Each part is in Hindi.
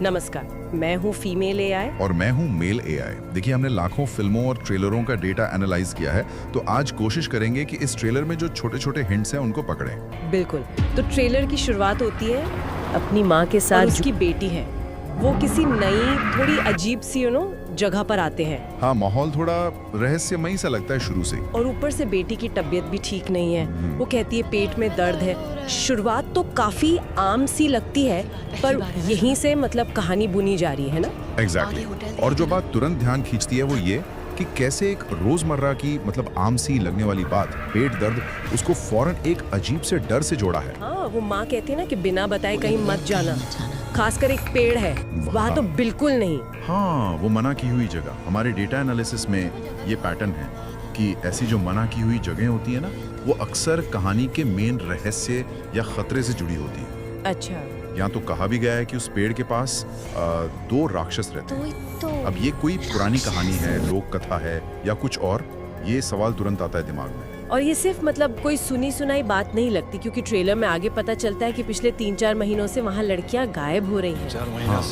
नमस्कार, मैं हूँ फीमेल एआई। और मैं हूँ मेल एआई। देखिए, हमने लाखों फिल्मों और ट्रेलरों का डेटा एनालाइज किया है, तो आज कोशिश करेंगे कि इस ट्रेलर में जो छोटे छोटे हिंट्स हैं उनको पकड़ें। बिल्कुल। तो ट्रेलर की शुरुआत होती है अपनी माँ के साथ, उसकी बेटी है, वो किसी नई थोड़ी अजीब सी जगह पर आते हैं। हाँ, माहौल थोड़ा रहस्यमयी सा लगता है शुरू से। और ऊपर से बेटी की तबीयत भी ठीक नहीं है। वो कहती है पेट में दर्द है। शुरुआत तो काफी आम सी लगती है, पर यहीं से मतलब कहानी बुनी जा रही है ना। एग्जैक्टली। और जो बात तुरंत ध्यान खींचती है वो ये कि कैसे एक रोजमर्रा की मतलब आम सी लगने वाली बात, पेट दर्द, उसको फौरन एक अजीब से डर से जोड़ा है। हाँ, वो माँ कहती है ना कि बिना बताए कहीं मत जाना, खासकर एक पेड़ है वहाँ तो बिल्कुल नहीं। हाँ, वो मना की हुई जगह। हमारे डेटा एनालिसिस में ये पैटर्न है कि ऐसी जो मना की हुई जगह होती है ना, वो अक्सर कहानी के मेन रहस्य या खतरे से जुड़ी होती है। अच्छा। यहाँ तो कहा भी गया है कि उस पेड़ के पास 2 राक्षस रहते हैं। अब ये कोई पुरानी कहानी है, लोक कथा है या कुछ और, ये सवाल तुरंत आता है दिमाग में। और ये सिर्फ मतलब कोई सुनी सुनाई बात नहीं लगती, क्योंकि ट्रेलर में आगे पता चलता है कि पिछले 3-4 महीनों से वहाँ लड़कियाँ गायब हो रही हैं। हाँ,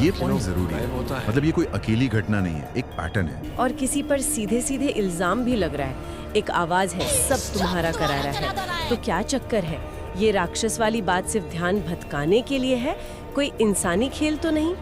ये पॉइंट जरूरी है। मतलब ये कोई अकेली घटना नहीं है, एक पैटर्न है। और किसी पर सीधे सीधे इल्जाम भी लग रहा है। एक आवाज है, सब तुम्हारा करा रहा है। तो क्या चक्कर है? ये राक्षस वाली बात सिर्फ ध्यान भटकाने के लिए है, कोई इंसानी खेल तो नहीं?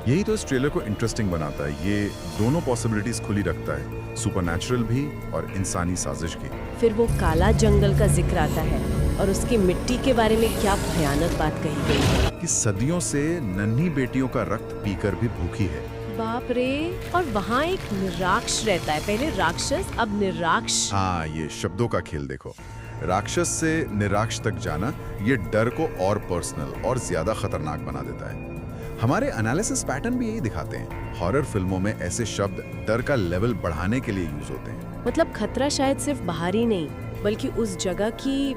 यही तो इस ट्रेलर को इंटरेस्टिंग बनाता है। ये दोनों पॉसिबिलिटीज खुली रखता है, सुपरनैचुरल भी और इंसानी साजिश की। फिर वो काला जंगल का जिक्र आता है और उसकी मिट्टी के बारे में क्या भयानक बात कही गई है कि सदियों से नन्ही बेटियों का रक्त पीकर भी भूखी है। बाप रे। और वहाँ एक निराक्ष रहता है, पहले राक्षस अब निराक्ष। हाँ, ये शब्दों का खेल देखो। राक्षस से निराक्ष तक जाना, ये डर को और पर्सनल और ज्यादा खतरनाक बना देता है। हमारे एनालिसिस पैटर्न भी यही दिखाते हैं। हॉरर फिल्मों में ऐसे शब्द डर का लेवल बढ़ाने के लिए यूज होते हैं। मतलब खतरा शायद सिर्फ बाहरी नहीं, बल्कि उस जगह की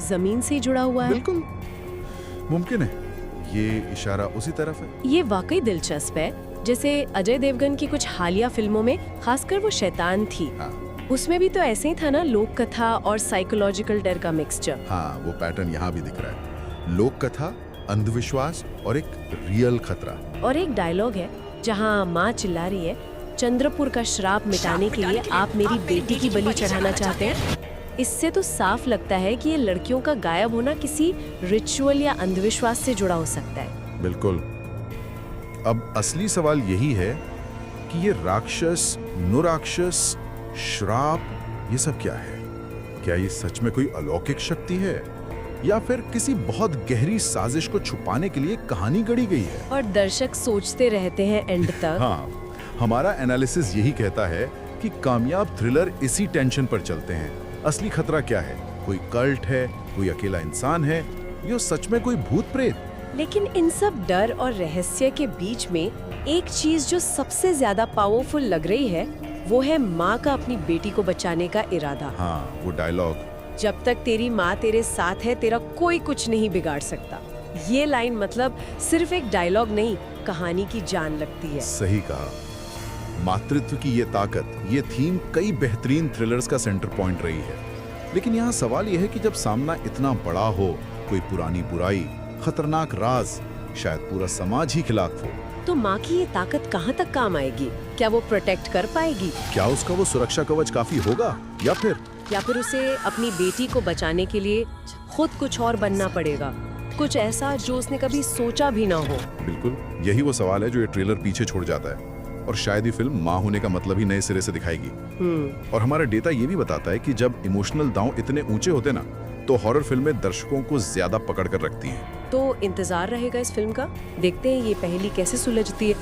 जमीन से जुड़ा हुआ है। बिल्कुल मुमकिन है, ये इशारा उसी तरफ है। ये वाकई दिलचस्प है। जैसे अजय देवगन की कुछ हालिया फिल्मों में, खासकर वो शैतान थी, उसमें भी तो ऐसे ही था ना, लोक कथा और साइकोलॉजिकल डर का मिक्सचर। हाँ, वो पैटर्न यहाँ भी दिख रहा है। लोक कथा, अंधविश्वास और एक रियल खतरा। और एक डायलॉग है जहाँ माँ चिल्ला रही है, चंद्रपुर का श्राप मिटाने के लिए आप मेरी बेटी की बलि चढ़ाना चाहते हैं। इससे तो साफ लगता है कि ये लड़कियों का गायब होना किसी रिचुअल या अंधविश्वास से जुड़ा हो सकता है। बिल्कुल। अब असली सवाल यही है कि ये राक्षस, नुराक्षस, श्राप, ये सब क्या है? क्या ये सच में कोई अलौकिक शक्ति है या फिर किसी बहुत गहरी साजिश को छुपाने के लिए कहानी गढ़ी गई है? और दर्शक सोचते रहते हैं एंड तक। हाँ, हमारा एनालिसिस यही कहता है कि कामयाब थ्रिलर इसी टेंशन पर चलते हैं। असली खतरा क्या है? कोई कल्ट है, कोई अकेला इंसान है, या सच में कोई भूत प्रेत? लेकिन इन सब डर और रहस्य के बीच में एक चीज जो सबसे ज्यादा पावरफुल लग रही है, वो है माँ का अपनी बेटी को बचाने का इरादा। हाँ, वो डायलॉग, जब तक तेरी माँ तेरे साथ है, तेरा कोई कुछ नहीं बिगाड़ सकता। ये लाइन मतलब सिर्फ एक डायलॉग नहीं, कहानी की जान लगती है। सही कहा। मातृत्व की ये ताकत, ये थीम कई बेहतरीन थ्रिलर्स का सेंटर पॉइंट रही है। लेकिन यहाँ सवाल यह है कि जब सामना इतना बड़ा हो, कोई पुरानी बुराई, खतरनाक राज, शायद पूरा समाज ही खिलाफ हो, तो माँ की ये ताकत कहाँ तक काम आएगी? क्या वो प्रोटेक्ट कर पाएगी? क्या उसका वो सुरक्षा कवच काफी होगा, या फिर उसे अपनी बेटी को बचाने के लिए खुद कुछ और बनना पड़ेगा, कुछ ऐसा जो उसने कभी सोचा भी ना हो। बिल्कुल, यही वो सवाल है जो ये ट्रेलर पीछे छोड़ जाता है। और शायद ये फिल्म माँ होने का मतलब ही नए सिरे से दिखाएगी। और हमारा डेटा ये भी बताता है कि जब इमोशनल दांव इतने ऊंचे होते ना, तो हॉरर फिल्में दर्शकों को ज्यादा पकड़ कर रखती हैं। तो इंतजार रहेगा इस फिल्म का, देखते हैं ये पहेली कैसे सुलझती है।